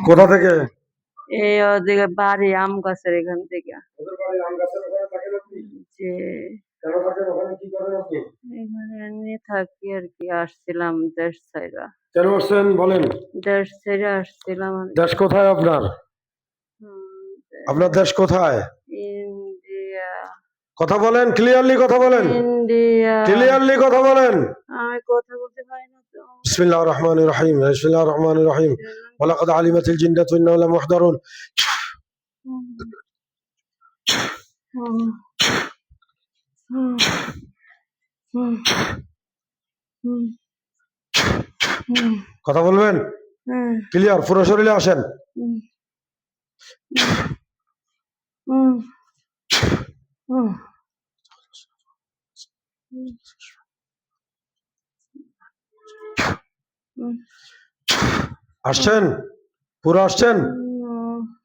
কোথা থেকে? এই ওদিকে বাড়ি আম গাছের এখান থেকে। ওদের বাড়ি আম গাছের ওখানে থাকেন আপনি? যে কেন থাকেন ওখানে, কি করেন আপনি? এখানে এমনি থাকি আর কি, আসছিলাম দেশ ছাইরা। কেন আসছেন বলেন? দেশ ছেড়ে আসছিলাম আর দেশ কোথায় আপনার? আপনার দেশ কোথায়? ইন্ডিয়া। কথা বলেন, ক্লিয়ারলি কথা বলেন, ইন্ডিয়া। ক্লিয়ারলি কথা বলেন। আমি কথা বলতে পারি না তো। বিসমিল্লাহির রহমানির রহিম, বিসমিল্লাহির রহমানির রহিম। ওয়ালাকাদ আলিমাতিল জিন্নাতু ইন্নাহুম লামুহদারুন। কথা বলবেন ক্লিয়ার, পুরো শরীরে আসেন। আসছেন, পুরো আসছেন?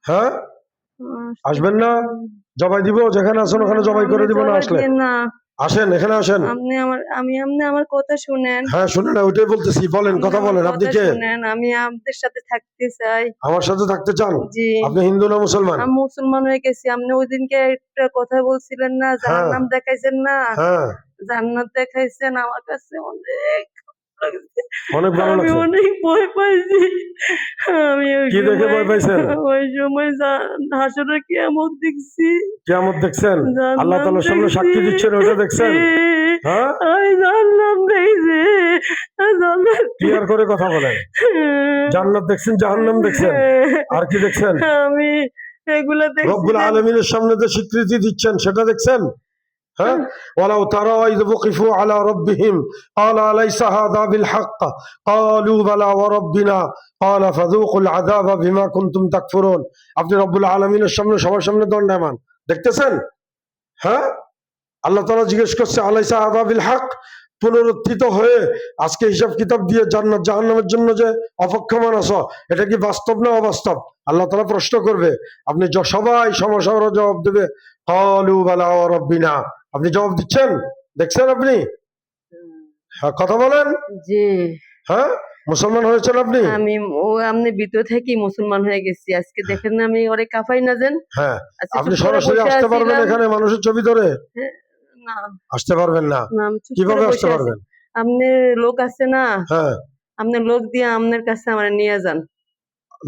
হ্যাঁ, আসবেন না? জবাই দিব, যেখানে আছেন ওখানে জবাই করে দিব না আসলে। আসেন, এখানে আসেন। আপনি আমার কথা শুনেন। হ্যাঁ শুনে না, ওইটাই বলতেছি, বলেন, কথা বলেন। আপনি কে? আমি আপনাদের সাথে থাকতে চাই। আমার সাথে থাকতে চান? জি। আপনি হিন্দু না মুসলমান? আমি মুসলমান হয়ে গেছি। আপনি ওই দিনকে একটা কথা বলছিলেন না, জাহান্নাম দেখাইছেন না? হ্যাঁ, জান্নাত দেখাইছেন। আমার কাছে অনেক অনেক ভালো লাগছে। আমি অনেক ভয় পাইছি। আমি কি দেখে ভয় পাইছেন? ওই সময় হাসরের কিয়ামত দেখছি। কিয়ামত দেখছেন? আল্লাহ তাআলার সামনে সাক্ষী দিচ্ছেন, ওটা দেখছেন? হ্যাঁ, আমি জান্নাত দেখছি। ক্লিয়ার করে কথা বলেন। জান্নাত দেখছেন, জাহান্নাম দেখছেন, আর কি দেখছেন? আমি এগুলা দেখছি। রব্বুল আলামিনের সামনে যে স্বীকৃতি দিচ্ছেন সেটা দেখছেন? হ্যাঁ, ওয়ালাউ তারা ইয ওয়াকিফু আলা রাব্বিহিম ক্বালা আলাইসা হাযা বিল হক ক্বালু বালা ওয়া রাব্বিনা ক্বালা ফাযুকুল আযাবা বিমা কুনতুম তাকফুরুন। আপনি রব্বুল আলামিনের সামনে, সবার সামনে দণ্ডায়মান দেখতেছেন? হ্যাঁ, আল্লাহ তাআলা জিজ্ঞেস করছে আলাইসা হাযা বিল হক, পুনরুত্থিত হয়ে আজকে হিসাব কিতাব দিয়ে জান্নাত জাহান্নামের জন্য যে অপেক্ষমান আছো, এটা কি বাস্তব না অবাস্তব? আল্লাহ তাআলা প্রশ্ন করবে, আপনি সবাই সমস্যার জবাব দেবে ক্বালু বালা ওয়া রাব্বিনা। আপনি জবাব দিচ্ছেন, দেখছেন আপনি? হ্যাঁ, কথা বলেন। জি। হ্যাঁ, মুসলমান হয়েছেন আপনি? আপনি ভিতর থেকে মুসলমান হয়ে গেছি। আজকে দেখেন না, আমি ওরে কাফাই না যেন। হ্যাঁ, আপনি সরাসরি আসতে পারবেন এখানে মানুষের ছবি ধরে? না, আসতে পারবেন না। কিভাবে আসতে পারবেন? আপনি লোক আছে না? হ্যাঁ, আপনি লোক দিয়ে আপনার কাছে আমার নিয়ে যান।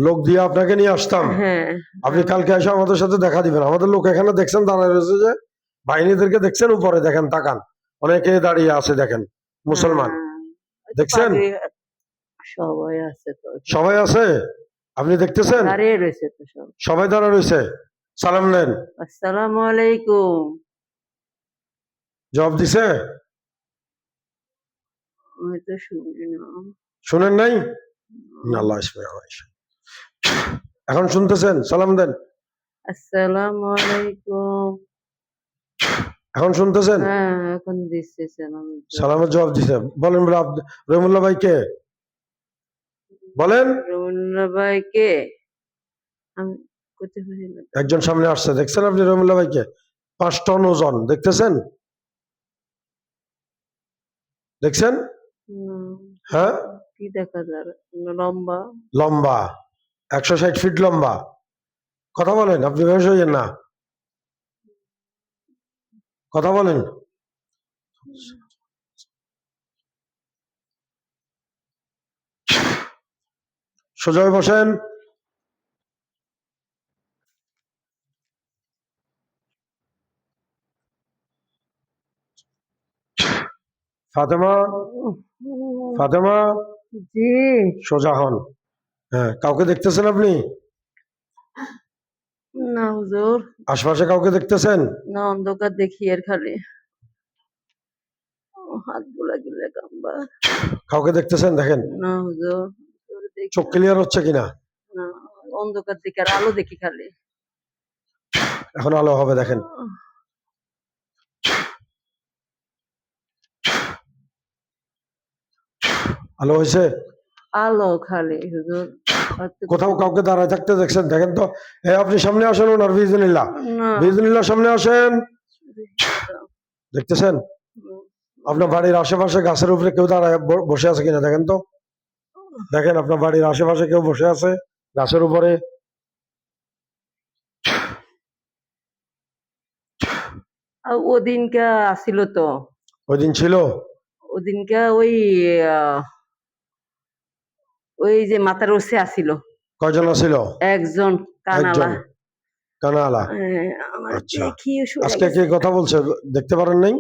লোক দিয়ে আপনাকে নিয়ে আসতাম? হ্যাঁ, আপনি কালকে এসে আমাদের সাথে দেখা দিবেন। আমাদের লোক এখানে দেখছেন দাঁড়ায় রয়েছে, যে বাহিনীদেরকে দেখছেন, উপরে দেখেন, তাকান, অনেকে দাঁড়িয়ে আছে দেখেন, মুসলমান দেখছেন? সবাই আছে তো, সবাই আছে, আপনি দেখতেছেন? দাঁড়িয়ে রয়েছে তো সবাই দাঁড়ায় রয়েছে। সালাম নেন। আসসালামু আলাইকুম। জবাব দিছে? আমি তো শুনি না। শুনেন নাই? আল্লাহ, এখন শুনতেছেন? সালাম দেন। আসসালামু আলাইকুম। এখন শুনতেছেন? হ্যাঁ, এখন দিচ্ছে সালাম। সালামের জবাব দিছে। বলেন, বলে রহিমুল্লাহ ভাই কে? বলেন। রহিমুল্লাহ ভাই কে? আমি করতে পারি না। একজন সামনে আসছে, দেখছেন আপনি রহিমুল্লাহ ভাইকে? 5 টন ওজন, দেখতেছেন? দেখছেন? হ্যাঁ, কি দেখা যায়? লম্বা লম্বা, 160 ফিট লম্বা। কথা বলেন, আপনি বেশ হইয়েন না, কথা বলেন। সোজা হয়ে বসেন। ফাতেমা, ফাতেমা, জি। সোজা হন। হ্যাঁ, কাউকে দেখতেছেন আপনি? না হুজুর। আশপাশে কাউকে দেখতেছেন? না, অন্ধকার দেখি এর খালি। হাত গুলা গিলে গাম্বা। কাউকে দেখতেছেন? দেখেন। না হুজুর। চোখ ক্লিয়ার হচ্ছে কিনা? না, অন্ধকার দেখি আর আলো দেখি খালি। এখন আলো হবে, দেখেন। আলো হয়েছে? আলো খালি হুজুর। কোথাও কাউকে দাঁড়ায় থাকতে দেখছেন? দেখেন তো। আপনি সামনে আসেন, ওনার বিজনিল্লাহ, বিজনিল্লাহ সামনে আসেন। দেখতেছেন? আপনার বাড়ির আশেপাশে গাছের উপরে কেউ দাঁড়ায় বসে আছে কিনা দেখেন তো। দেখেন আপনার বাড়ির আশেপাশে কেউ বসে আছে? গাছের উপরে? আর ওদিনকা আসিল তো, ওই দিন ছিল? ওদিনকা আহ, ওই যে মাথার ওসে আসিল কয়জন ছিল? একজন কানালা। একজন কানালা। আমার আচ্ছা, দেখি সরে আজকে কে গেছে। কথা বলছে দেখতে পারেন নাই?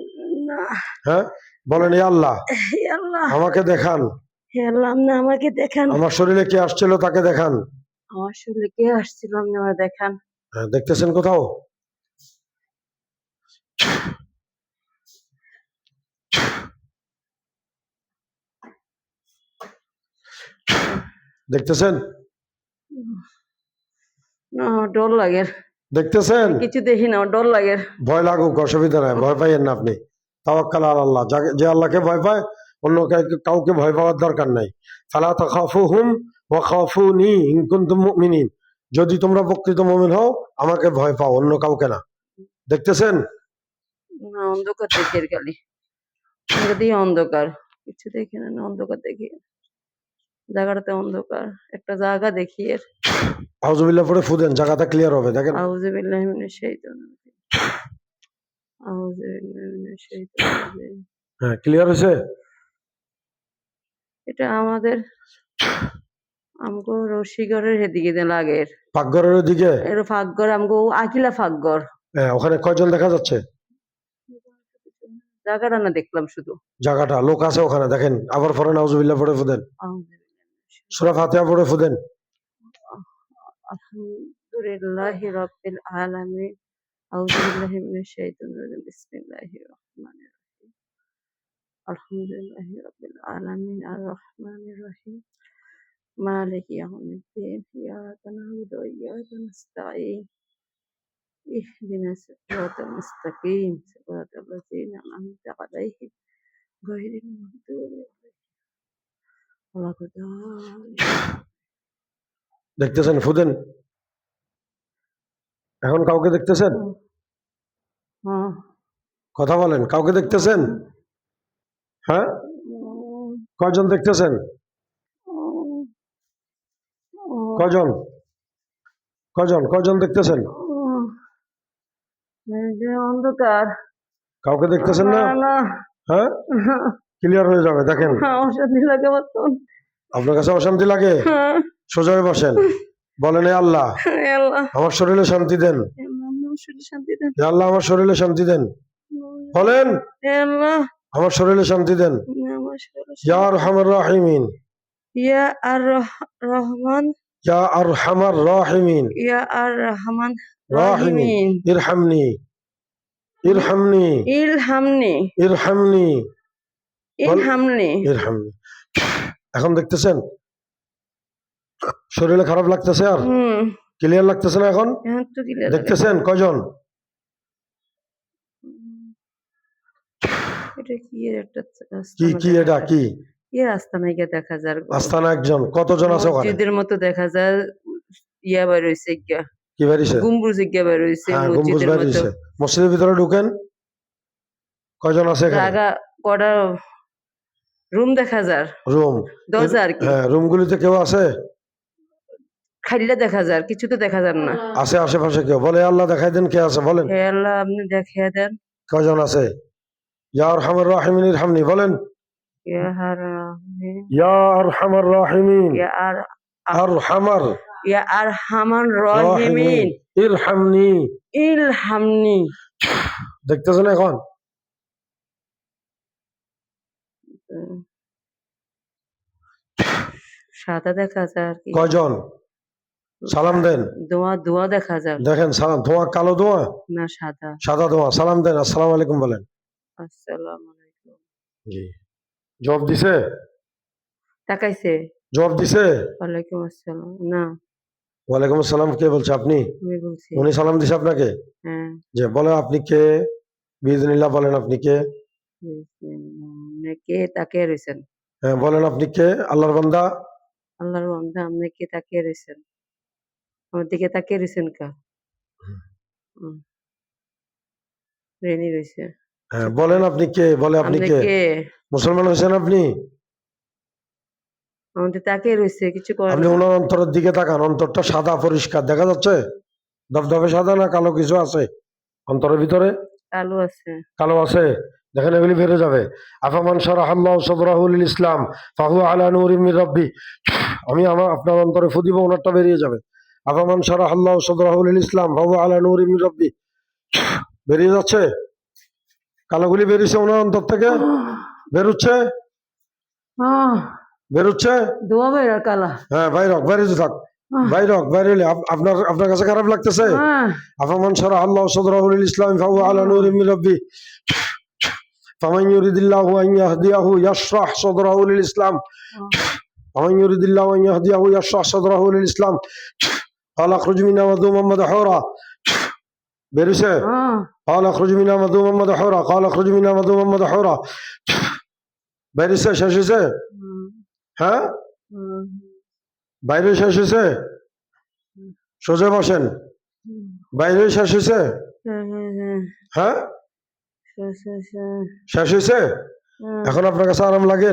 না, হ্যাঁ, বলেন ইয়া আল্লাহ হে আল্লাহ, আমাকে দেখান, হে আল্লাহ, আপনি আমাকে দেখান। আমার শরীরে কে আসছিল তাকে দেখান। আমার শরীরে কে আসছিল, আপনি আমার দেখান। হ্যাঁ, দেখতেছেন কোথাও? দেখতেছেন? না, ডর লাগে। দেখতেছেন? কিছু দেখি না, ডর লাগে। ভয় লাগুক, অসুবিধা নাই, ভয় পাইয়েন না আপনি। তাওয়াক্কাল আলা আল্লাহ, যে আল্লাহকে ভয় পায় অন্য কাউকে ভয় পাওয়ার দরকার নাই। ফালা তাখাফুহুম ওয়া খাফুনি ইন কুনতুম মুমিনিন, যদি তোমরা প্রকৃত মুমিন হও আমাকে ভয় পাও, অন্য কাউকে না। দেখতেছেন? না, অন্ধকার দেখি আর খালি দিয়ে অন্ধকার, কিছু দেখি না, অন্ধকার দেখি। জায়গাটাতে অন্ধকার, একটা জায়গা দেখি এর। আউযুবিল্লাহ পরে ফুদেন, জায়গাটা ক্লিয়ার হবে, দেখেন। আউযু বিল্লাহি মিনাশ শাইতানির রাজিম। আউযু বিল্লাহি মিনাশ শাইতানির রাজিম। হ্যাঁ, ক্লিয়ার হয়েছে? এটা আমাদের আমগো রশিগড়ের হেদিকে দিয়ে লাগে। পাকঘরের দিকে? এর ফাঁকঘর আমগো আকিলা ফাঁকঘর। হ্যাঁ, ওখানে কয়জন দেখা যাচ্ছে? জায়গাটা না দেখলাম শুধু। জায়গাটা, লোক আছে ওখানে, দেখেন। আবার পড়েন আউযুবিল্লাহ পরে ফুদেন, আউযু বিল্লাহি মিনাশ সূরা ফাতিহা পড়ে ফুদেন। আলহামদুলিল্লাহি রাব্বিল আলামিন। আউযু বিল্লাহি মিনাশ শাইতানির রাজিম। বিসমিল্লাহির রহমানির রহিম। আলহামদুলিল্লাহি রাব্বিল আলামিন আর রহমানির রহিম। মালিকি ইয়াউমিদ্দিন। ইyyaka na'budu wa iyyaka nasta'in। ইহদিনাস সিরাতাল মুস্তাকিম। সিরাতাল লাযিনা আন'আমতা আলাইহিম গায়রিল মাগদুবি আলাইহিম ওয়ালাদ-দাল্লিন। দেখতেছেন? ফুদেন। এখন কাউকে দেখতেছেন? হ্যাঁ, কথা বলেন, কাউকে দেখতেছেন? হ্যাঁ, কয়জন দেখতেছেন? কয়জন? কয়জন দেখতেছেন? এই যে অন্ধকার। কাউকে দেখতেছেন না, না? না, হ্যাঁ, ক্লিয়ার হয়ে যাবে, দেখেন। অশান্তি লাগে মতন। আপনার কাছে অশান্তি লাগে? সোজা হয়ে বসেন, বলেন এ আল্লাহ আল্লাহ, আমার শরীরে শান্তি দেন, আমার শরীরে শান্তি দেন। এ আল্লাহ আমার শরীরে শান্তি দেন। বলেন আল্লাহ, আমার শরীরে শান্তি দেন। আমার শরীরে ইয়া শান্তি। আরহামার রাহিমিন, ইয়া আর রহমান, ইয়া আরহামার রাহিমিন, ইয়া আর রহমান রাহিমিন, রাহিমিন। ইরহামনি, ইরহামনি, ইলহামনি, ইরহামনি, ইলহামনি। ইরহামনি। এখন দেখতেছেন? শরীরে খারাপ লাগতেছে? আর ক্লিয়ার লাগতেছে না এখন? এখন তো ক্লিয়ার লাগে। দেখতেছেন কয়জন? এটা কি এর একটা কি কি এটা কি? রাস্তা নাইকা দেখা যায় গো। আস্তানা একজন? কতজন আছে ওখানে? মসজিদের মতো দেখা যায়। ইয়া বের হইছে গিয়া, কি বেরিয়েছে? গম্বুজ গিয়া বের হইছে হ্যাঁ, গম্বুজ মসজিদের মতো। বেরিয়েছে। মসজিদের ভিতরে ঢুকেন, কয়জন আছে এখানে? জায়গা কটা রুম দেখা যায়, রুম? দরজা আর কি। হ্যাঁ, রুমগুলিতে কেউ আছে? খাইলে দেখা যায়, কিছু তো দেখা যায় না। আছে আশেপাশে কেউ? বলে আল্লাহ দেখাই দেন কে আছে, বলেন হে আল্লাহ, আপনি দেখিয়ে দেন। কয়জন আছে? ইয়া আরহামার রাহিমিন ইরহামনি, বলেন ইয়া হারামিন, ইয়া আরহামার রাহিমিন, ইয়া আর আরহামার ইয়া আর হামান রাহিমিন রহিমিন, ইরহামনি। ইলহামনি। দেখতেছেন এখন? সাদা দেখা যায় আর কি। কয়জন? সালাম দেন। ধোঁয়া দেখা যায়। দেখেন, সালাম। ধোঁয়া? কালো ধোঁয়া? না, সাদা। সাদা ধোঁয়া। সালাম দেন, আসসালামু আলাইকুম বলেন। আসসালামু আলাইকুম। জি। জবাব দিছে? তাকাইছে? জবাব দিছে? ওয়ালাইকুম আসসালাম। না, ওয়ালাইকুম আসসালাম। কে বলছে? আপনি? আমি বলছি। উনি সালাম দিছে আপনাকে? হ্যাঁ। যে বলে আপনি কে? বিইজনিল্লাহ বলেন আপনি কে? কে তাকিয়ে রয়েছেন? হ্যাঁ, বলেন আপনি কে? আল্লাহর বান্দা? আল্লাহর বান্দা, আপনি কে তাকিয়ে রয়েছেন? আমার দিকে তাকিয়ে রয়েছেন কা? রেনি রয়েছে। হ্যাঁ, বলেন আপনি কে? বলে আপনি আপনি কে? কে? মুসলমান হয়েছেন আপনি? আমাদের তাকে রয়েছে কিছু করে আপনি না। ওনার অন্তরের দিকে তাকান, অন্তরটা সাদা পরিষ্কার দেখা যাচ্ছে? ধবধবে সাদা না কালো কিছু আছে অন্তরের ভিতরে? কালো আছে। কালো আছে, দেখেন এগুলি বেড়ে যাবে। আফামান শারাহাল্লাহু সাদরাহু লিল ইসলাম ফাহুয়া আলা নূরিম মির রাব্বি। আমি আপনার অন্তরে ফু দিব, ওনারটা বেরিয়ে যাবে। আফামান শারাহাল্লাহু সাদরাহু লিল ইসলাম ফাহুয়া আলা নূরিম মির রাব্বি। বেরিয়ে যাচ্ছে, কালোগুলি বেরিয়েছে ওনার অন্তর থেকে, বেরোচ্ছে বেরোচ্ছে। দোয়া বের কালা। হ্যাঁ বাইরক, বাইরে থাক, বাইরক বাইরে হলে আপনার আপনার কাছে খারাপ লাগতেছে? আফামান শারাহাল্লাহু সাদরাহু লিল ইসলাম ফাহুয়া আলা নূরিম মির রাব্বি ফামান ইউরিদিল্লাহু আন ইয়াহদিয়াহু ইয়াশরাহ সাদরাহু লিল ইসলাম ফামান ইউরিদিল্লাহু আন ইয়াহদিয়াহু ইয়াশরাহ সাদরাহু লিল ইসলাম قال اخرج منها مذءوما مدحورا। বেরিয়েছে قال اخرج منها مذءوما مدحورا قال اخرج منها مذءوما مدحورا। বেরিয়েছে, শেষ হয়েছে? হ্যাঁ বাইরে শেষ হয়েছে? সোজা বসেন, বাইরে শেষ হয়েছে? হ্যাঁ শেষ হয়েছে? এখন আপনার কাছে আরাম লাগে?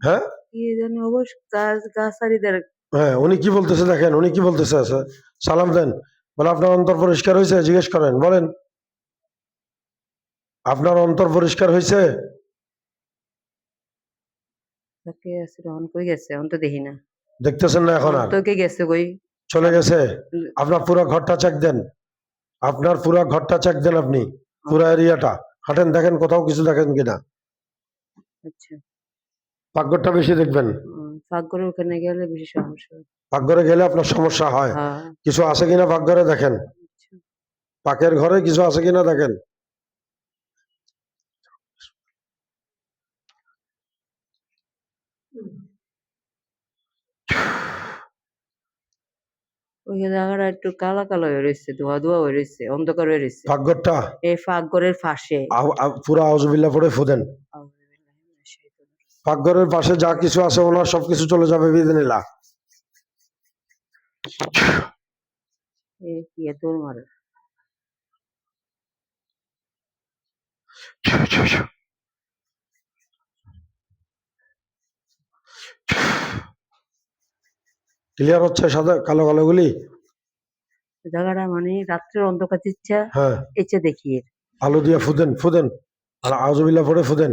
হ্যাঁ কি জানি অবশ্য গাছারিদের হ্যাঁ উনি কি বলতেছে দেখেন, উনি কি বলতেছে। আচ্ছা, সালাম দেন, বলে আপনার অন্তর পরিষ্কার হয়েছে? জিজ্ঞেস করেন, বলেন আপনার অন্তর পরিষ্কার হয়েছে? তাকে আছে রহন কই গেছে অন্ত দেখি না। দেখতেছেন না এখন? আর তোকে গেছে কই? চলে গেছে। আপনার পুরো ঘরটা চেক দেন, আপনার পুরো ঘরটা চেক দেন, আপনি পুরো এরিয়াটা হাঁটেন, দেখেন কোথাও কিছু দেখেন কিনা। আচ্ছা পাকঘরটা বেশি দেখবেন, পাকঘরের ওখানে গেলে বেশি সমস্যা। পাকঘরে গেলে আপনার সমস্যা হয়। হ্যাঁ কিছু আছে কিনা পাকঘরে দেখেন, আচ্ছা। পাকের ঘরে কিছু আছে কিনা দেখেন। ওই জায়গাটা একটু কালা কালো হয়ে রয়েছে, ধোয়া ধোয়া হয়ে রয়েছে, অন্ধকার হয়ে রয়েছে পাকঘরটা এই পাকঘরের পাশে। পুরো আউযুবিল্লাহ পড়ে ফুদেন। পাকঘরের পাশে যা কিছু আছে ওনার সবকিছু চলে যাবে বিইذنিল্লাহ। কি দৌড় মারে। ক্লিয়ার হচ্ছে সাদা কালো কালো গুলি? জায়গাটা মানে রাত্রের অন্ধকার দিচ্ছে, হ্যাঁ এসে দেখি আলো দিয়ে ফুদেন, ফুদেন আর আউযুবিল্লাহ পড়ে ফুদেন।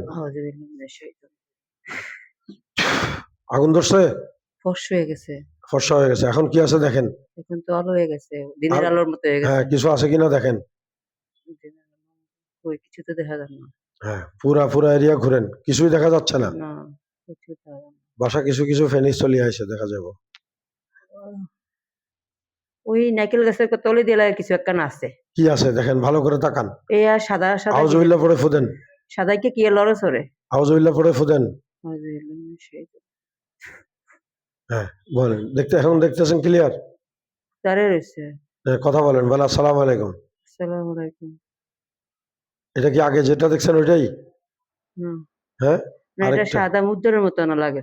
আগুন ধরছে, ফর্স হয়ে গেছে, ফর্সা হয়ে গেছে। এখন কি আছে দেখেন, এখন তো আলো হয়ে গেছে, দিনের আলোর মতো হয়ে গেছে। হ্যাঁ কিছু আছে কিনা দেখেন। ওই কিছু তো দেখা যায় না। হ্যাঁ পুরা পুরা এরিয়া ঘুরেন, কিছুই দেখা যাচ্ছে না। না কিছু দেখা যায় না। বাসা কিছু কিছু ফেনিস চলে আসে দেখা যাবো। ওই নারকেল গাছের তলে দিলে কিছু একটা আছে। কি আছে দেখেন, ভালো করে তাকান। এই আর সাদা সাদা আউযুবিল্লাহ পড়ে ফুদেন, সাদাকে কি লড়ে সরে। আউযুবিল্লাহ পড়ে ফুদেন। হ্যাঁ বলেন, দেখতে এখন দেখতেছেন ক্লিয়ার? তারে রয়েছে। কথা বলেন, বলে আসসালামু আলাইকুম। আসসালামু আলাইকুম। এটা কি আগে যেটা দেখছেন ওইটাই? হ্যাঁ না এটা সাদা মুদ্রার মতো না লাগে।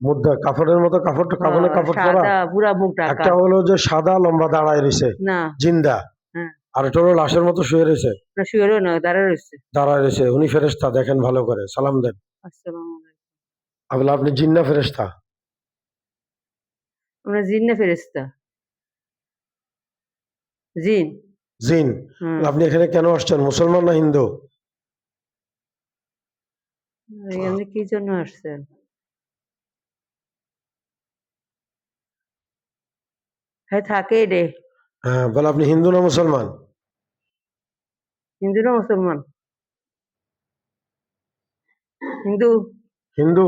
মুদ্রা কাপড়ের মতো, কাপড়টা কাপড়ে কাপড় পরা। সাদা পুরা মুখ ঢাকা। একটা হলো যে সাদা লম্বা দাঁড়ায় রয়েছে না জিন্দা, আর এটা হলো লাশের মতো শুয়ে রয়েছে। না শুয়েরও না, দাঁড়ায় রয়েছে। দাঁড়ায় রয়েছে, উনি ফেরেশতা, দেখেন ভালো করে, সালাম দেন। আসসালামু আলাইকুম। আবলা আপনি জিন না ফেরেশতা? আমরা জিন না ফেরেশতা? জিন। জিন। আপনি এখানে কেন আসছেন, মুসলমান না হিন্দু? এখানে কি জন্য আসছেন? হ্যাঁ থাকে রে। হ্যাঁ বলে আপনি হিন্দু না মুসলমান? হিন্দু না মুসলমান? হিন্দু। হিন্দু?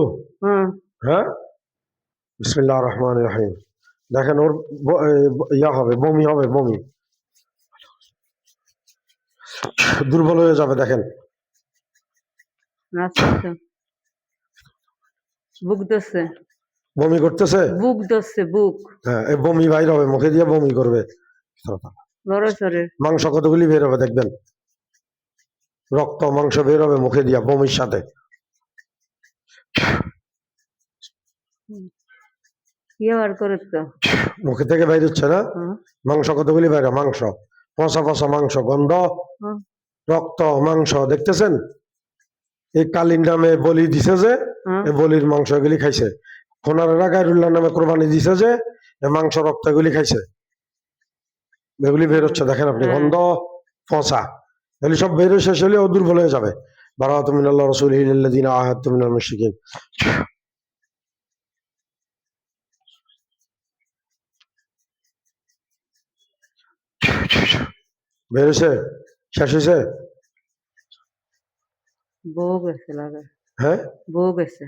হ্যাঁ বিসমিল্লাহির রহমানির রহিম। দেখেন ওর ইয়া হবে, বমি হবে, বমি দুর্বল হয়ে যাবে দেখেন। বুক ধরছে, বমি করতেছে, বুক ধরছে, বুক। হ্যাঁ এই বমি বাইর হবে, মুখে দিয়ে বমি করবে। মাংস কতগুলি বের হবে দেখবেন, রক্ত মাংস বের হবে মুখে দিয়া বমির সাথে। মুখে থেকে বাইর হচ্ছে না, মাংস কতগুলি বাইরে, মাংস পচা পচা মাংস, গন্ধ, রক্ত মাংস দেখতেছেন। এই কালীর নামে বলি দিছে যে হ্যাঁ এই বলির মাংস এগুলি খাইছে। খোনারেরা গায়রুল্লাহ নামে কোরবানি দিছে যে এই মাংস রক্ত এগুলি খাইছে, এগুলি বের হচ্ছে দেখেন আপনি, হ্যাঁ। গন্ধ পচা, এগুলি সব বের হয়ে শেষ হলে ও দুর্বল হয়ে যাবে। বারাআতুম মিনাল্লাহি ওয়া রাসূলিহি ইলাল্লাযিনা আহাদতুম মিনাল মুশরিকিন। বের হয়েছে, শেষ হয়েছে। বউ গেছে লাগে, হ্যাঁ, বউ গেছে।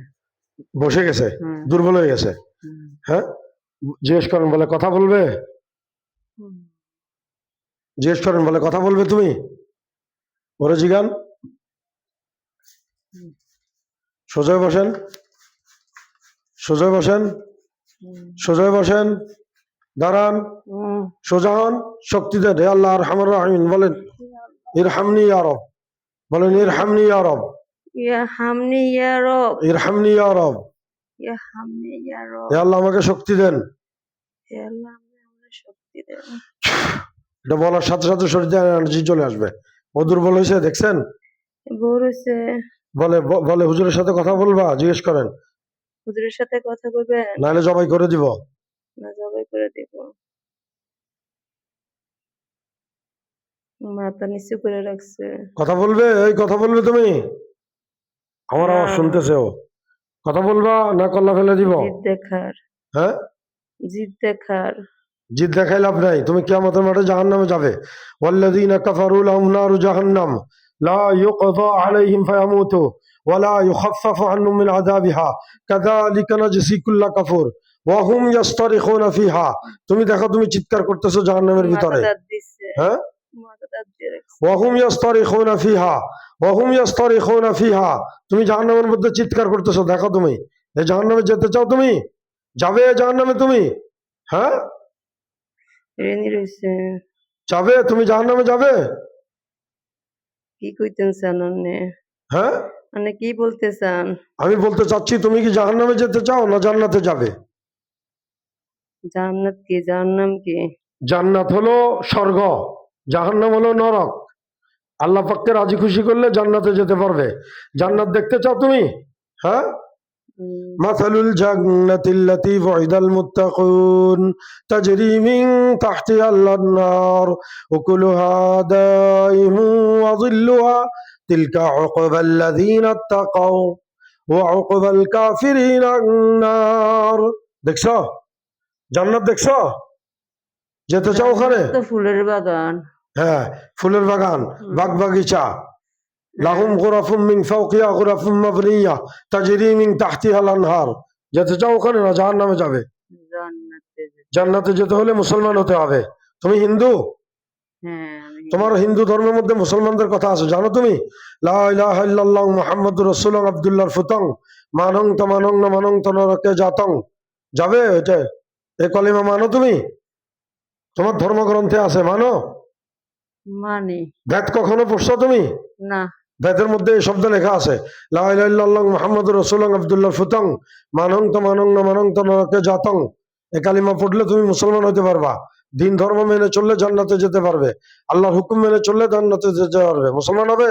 বসে গেছে, হুম, দুর্বল হয়ে গেছে। হুম, হ্যাঁ, জিজ্ঞেস করেন বলে কথা বলবে, হুম। জিজ্ঞেস করেন বলে কথা বলবে তুমি, ওরে জিগান। হুম। সোজা হয়ে বসেন, সোজা হয়ে বসেন, হুম, সোজা হয়ে বসেন, দাঁড়ান, হুম। সোজা হন, শক্তি দেন। হে আল্লাহ আরহামুর রাহিমিন বলেন ইরহামনি ইয়া রব, বলেন ইরহামনি ইয়া রব, ইয়া হামনি ইয়া রব, ইরহামনি ইয়া রব। ইয়া হামনি ইয়া রব। হে আল্লাহ আমাকে শক্তি দেন। হে আল্লাহ আপনি আমাদের শক্তি দেন। এটা বলার সাথে সাথে শরীরে এনার্জি চলে আসবে। ও দুর্বল হয়েছে দেখছেন, বউ রয়েছে, বলে বলে হুজুরের সাথে কথা বলবা, জিজ্ঞেস করেন, হুজুরের সাথে কথা বলবেন নাহলে জবাই করে দিব। না জবাই করে দিব। মাথা নিচু করে রাখছে। কথা বলবে, এই কথা বলবে তুমি, আমার না, আওয়াজ শুনতেছে ও, কথা বলবা না কল্লা ফেলে দিব। জিদ দেখার, হ্যাঁ, জিদ দেখার। জিদ দেখাই লাভ নাই, তুমি কিয়ামতের মাঠে জাহান্নামে যাবে। ওয়াল্লাযীনা কাফারু লাহুম নারু জাহান্নাম লা ইউকযা আলাইহিম ফায়ামুতু ওয়া লা ইউখাফফাফু আনহুম মিন আযাবিহা কাযালিকা নাজসি কুল্লা কাফুর ওয়া হুম ইয়াসতারিখুনা ফিহা। তুমি দেখো তুমি চিৎকার করতেছো জাহান্নামের মাথা ভিতরে। দাঁত দিচ্ছে, হ্যাঁ, মাথা দাঁত দিয়ে রাখছে। ওয়া হুম ইয়াসতারিখুনা ফিহা ওয়া হুম ইয়াসতারিখুনা ফিহা। তুমি জাহান্নামের মধ্যে চিৎকার করতেছো, দেখো তুমি এই জাহান্নামে যেতে চাও, তুমি যাবে জাহান্নামে তুমি। হ্যাঁ, রেনি রয়েছে। যাবে, তুমি জাহান্নামে যাবে। কি কইতেন চান অন্যে? হ্যাঁ, মানে কি বলতে চান? আমি বলতে চাচ্ছি তুমি কি জাহান্নামে যেতে চাও না জান্নাতে যাবে। জান্নাত কি? জাহান্নাম কি? জান্নাত হলো স্বর্গ, জাহান্নাম হলো নরক। আল্লাহ পাককে রাজি খুশি করলে জান্নাতে যেতে পারবে। জান্নাত দেখতে চাও তুমি? হ্যাঁ, হুম, মাসালুল জান্নাতিল্লাতী ওয়াইদাল মুত্তাকুন তাজরি মিন তাহতিহাল আনহার উকুলুহা দাইমুন ওয়া যিল্লুহা তিলকা উকবাল্লাযীনা তাকাও ওয়া উকবাল কাফিরিনা আন-নার। দেখছো জান্নাত, দেখছো, যেতে চাও ওখানে? জান্নাত তো ফুলের বাগান। হ্যাঁ, ফুলের বাগান, বাগ বাগিচা। হ্যাঁ, লাহুম গুরাফুম মিন ফাওকিহা গুরাফুম মাবনিয়া তাজরি মিন তাহতিহাল আনহার। যেতে চাও ওখানে না জাহান্নামে যাবে? জান্নাতে যেতে। জান্নাতে যেতে হলে মুসলমান হতে হবে। তুমি হিন্দু, হ্যাঁ, আমি তোমার হিন্দু ধর্মের মধ্যে মুসলমানদের কথা আছে জানো তুমি? লা ইলাহা ইল্লাল্লাহু মুহাম্মাদুর রাসূলুল্লাহ আব্দুল্লাহর ফুতং মানং তমানং ন মানং তনরকে জাতং। যাবে এটা, এই কলিমা মানো তুমি? তোমার ধর্মগ্রন্থে আছে, মানো? মানি বেদ কখনো পড়ছো তুমি? না। বেদের মধ্যে এই শব্দ লেখা আছে, লা ইলাহা ইল্লাল্লাহু মুহাম্মাদুর রাসূলুল্লাহ আব্দুল্লাহর ফুতং মানং তমানং ন মানং তনরকে জাতং। এই কালিমা পড়লে তুমি মুসলমান হতে পারবা। দিন ধর্ম মেনে চললে জান্নাতে যেতে পারবে। আল্লাহর হুকুম মেনে চললে জান্নাতে যেতে পারবে। মুসলমান হবে?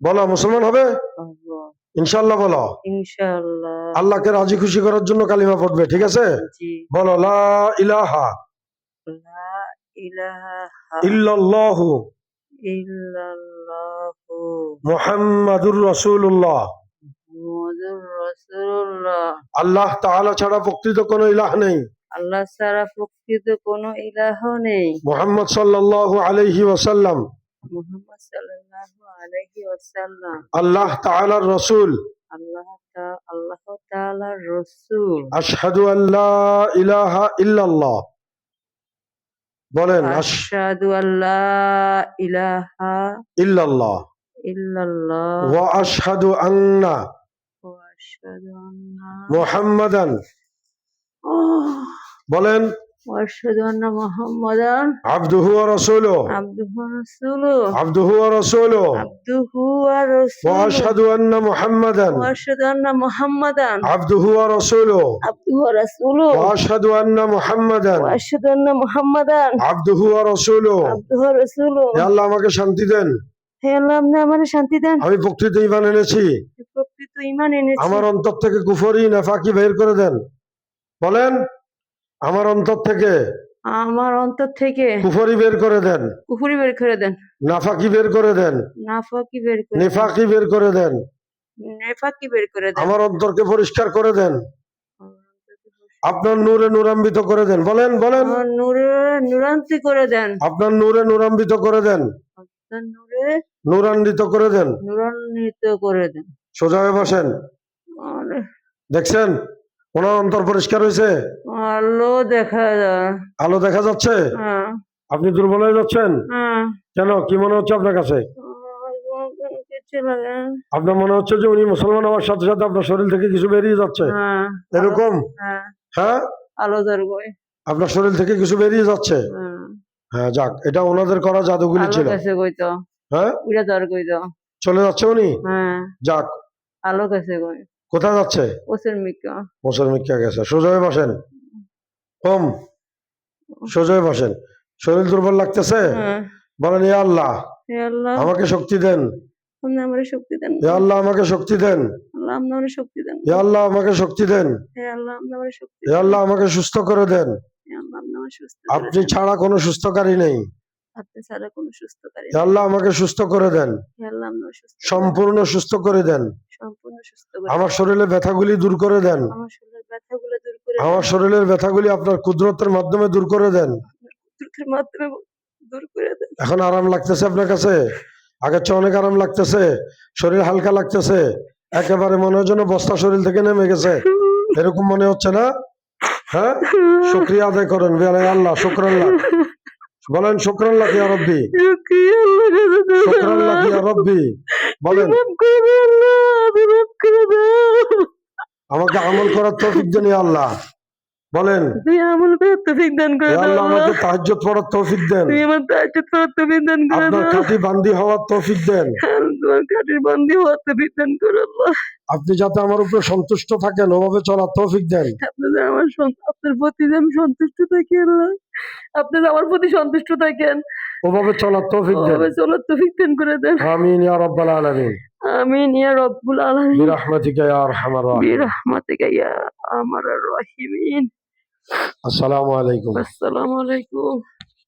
বলো মুসলমান হবে হবো। ইনশাআল্লাহ, বলো। ইনশাআল্লাহ। আল্লাহকে রাজি খুশি করার জন্য কালিমা পড়বে, ঠিক আছে? জি। বলো লা ইলাহা লা ইলাহা ইল্লাল্লাহু ইল্লাল্লাহু মুহাম্মাদুর রাসূলুল্লাহ। মুহাম্মাদুর রাসূলুল্লাহ। আল্লাহ তাআলা ছাড়া প্রকৃত কোনো ইলাহ নেই। আল্লাহ ছাড়া প্রকৃত কোনো ইলাহ নেই। মুহাম্মদ সাল্লাল্লাহু আলাইহি ওয়াসাল্লাম মুহাম্মদ সাল্লাল্লাহু আলাইহি ওয়াসাল্লাম আল্লাহ তাআলার রাসূল। আল্লাহ তাআলার রাসূল। আশহাদু আল্লা ইলাহা ইল্লাল্লাহ। বলেন আশহাদু আল্লা ইলাহা ইল্লাল্লাহ ইল্লাল্লাহ ওয়া আশহাদু আন্না ওয়া আশহাদু আন্না মুহাম্মাদান। বলেন ওয়া আশহাদু আন্না মুহাম্মাদান আবদুহু ওয়া রাসূলুহু আবদুহু ওয়া রাসূলুহু আবদুহু ওয়া রাসূলুহু আবদুহু ওয়া ওয়া রাসূলুহু আশহাদু আন্না মুহাম্মাদান ওয়া আশহাদু আন্না মুহাম্মাদান আবদুহু ওয়া রাসূলুহু আবদুহু ওয়া রাসূলুহু ওয়া আশহাদু আন্না মুহাম্মাদান ওয়া আশহাদু আন্না মুহাম্মাদান আবদুহু ওয়া রাসূলুহু। আবদুহু ওয়া রাসূলুহু। হে আল্লাহ আমাকে শান্তি দেন, হে আল্লাহ আপনি আমাকে শান্তি দেন। আমি প্রকৃত ঈমান এনেছি। প্রকৃত তো ঈমান এনেছি। আমার অন্তর থেকে কুফরি নেফাকি বের করে দেন। বলেন, আমার অন্তর থেকে আমার অন্তর থেকে কুফরি বের করে দেন, কুফরি বের করে দেন, নাফাকি বের করে দেন, নাফাকি বের করে দেন, নেফাকি বের করে দেন। নেফাকি বের করে দেন। আমার অন্তরকে পরিষ্কার করে দেন, আমার অন্তরকে পরিষ্কার আপনার নূরে নূরান্বিত করে দেন। বলেন বলেন, আমার নূরে নূরান্তি করে দেন, আপনার নূরে নূরান্বিত করে দেন, আপনার নূরে নূরান্বিত করে দেন। নূরান্বিত করে দেন। সোজা হয়ে বসেন। আরে, দেখছেন ওনার অন্তর পরিষ্কার হয়েছে, আলো দেখা যায়। আলো দেখা যাচ্ছে। হ্যাঁ, আপনি দুর্বল হয়ে যাচ্ছেন হ্যাঁ। কেন? কি মনে হচ্ছে আপনার কাছে? কিছু লাগে না। আপনার মনে হচ্ছে যে উনি মুসলমান হওয়ার সাথে সাথে আপনার শরীর থেকে কিছু বেরিয়ে যাচ্ছে, হ্যাঁ, এরকম? হ্যাঁ, হ্যাঁ, আলো জ্বলবে। আপনার শরীর থেকে কিছু বেরিয়ে যাচ্ছে। হ্যাঁ, হ্যাঁ, যাক, এটা ওনাদের করা জাদুগুলি আলো ছিল। গেছে কইতো, হ্যাঁ, উড়ে যাওয়ার কইতো। চলে যাচ্ছে উনি। হ্যাঁ, যাক, আলো গেছে কই, কোথায় যাচ্ছে? ওসের মিকা। মোসর মিক্কা গেছে। সোজা হয়ে বসেন। ওম, সোজা হয়ে বসেন। শরীর দুর্বল লাগতেছে? হ্যাঁ, বলেন, ইয়া আল্লাহ হে আল্লাহ, আমাকে শক্তি দেন, আপনি আমারে শক্তি দেন। ইয়া আল্লাহ আমাকে শক্তি দেন, আল্লাহ, আপনি আমারে শক্তি দেন। ইয়া আল্লাহ আমাকে শক্তি দেন, হে আল্লাহ, আপনি আমারে শক্তি ইয়া দেন। আল্লাহ আমাকে সুস্থ করে দেন। হে আল্লাহ, আপনি আমারে সুস্থ করে আপনি দেন। ছাড়া কোনো সুস্থকারী নেই। আপনি ছাড়া কোনো সুস্থকারী ইয়া নেই। আল্লাহ আমাকে সুস্থ করে দেন, হে আল্লাহ, আপনি আমারে সুস্থ করে দেন। সম্পূর্ণ সুস্থ করে দেন। সম্পূর্ণ সুস্থ করে আমার দেন। শরীরে ব্যথাগুলি দূর করে দেন, আমার শরীরের ব্যথাগুলো দূর করে আমার দেন। শরীরের ব্যথাগুলি আপনার কুদরতের মাধ্যমে দূর করে দেন। আপনার কুদরতের মাধ্যমে দূর করে দেন। এখন আরাম লাগতেছে আপনার কাছে? আগের চেয়ে অনেক আরাম লাগতেছে, শরীর হালকা লাগতেছে, একেবারে মনে হয় যেন বস্তা শরীর থেকে নেমে গেছে, এরকম মনে হচ্ছে না? হ্যাঁ, শুকরিয়া আদায় করেন। বলেন, আল্লাহ শুকরাল্লাহ, বলেন শুকরাল্লাহ ইয়া রব্বি, শুকরিয়া আল্লাহর কাছে দাও। শুকরাল্লাহ ইয়া রব্বি। বলেন, মাফ করে দাও আল্লাহ, মাফ করে দাও। আমাকে আমল করার তৌফিক দেন ইয়া আল্লাহ। বলেন, তুই আমল করার তৌফিক দান করে ইয়া দাও আল্লাহ আল্লাহ। আমাকে তাহাজ্জুদ পড়ার তৌফিক দেন, তুই আমার তাহাজ্জুদ করার তৌফিক দান করে আপনার দাও। খাঁটি বান্দি হওয়ার তৌফিক দেন। তোমার কাঠির বন্দী হওয়ার তৌফিক দান করে আল্লাহ। আপনি যাতে আমার উপরে সন্তুষ্ট থাকেন, ওভাবে চলার তৌফিক দেন। আপনাদের আমার আপনার প্রতি যে আমি সন্তুষ্ট থাকি আল্লাহ, আপনি যে আমার প্রতি সন্তুষ্ট থাকেন, ওভাবে চলার তৌফিক দেন। ওভাবে চলার তৌফিক দান করে দেন। আমিন ইয়া রাব্বাল আলামিন। আমিন ইয়া রব্বুল আলামিন। বিরহমাতিকা ইয়া আরহামার রাহিমিন। বিরহমাতিকা ইয়া আরহামার রাহিমিন। আসসালামু আলাইকুম। আসসালামু আলাইকুম।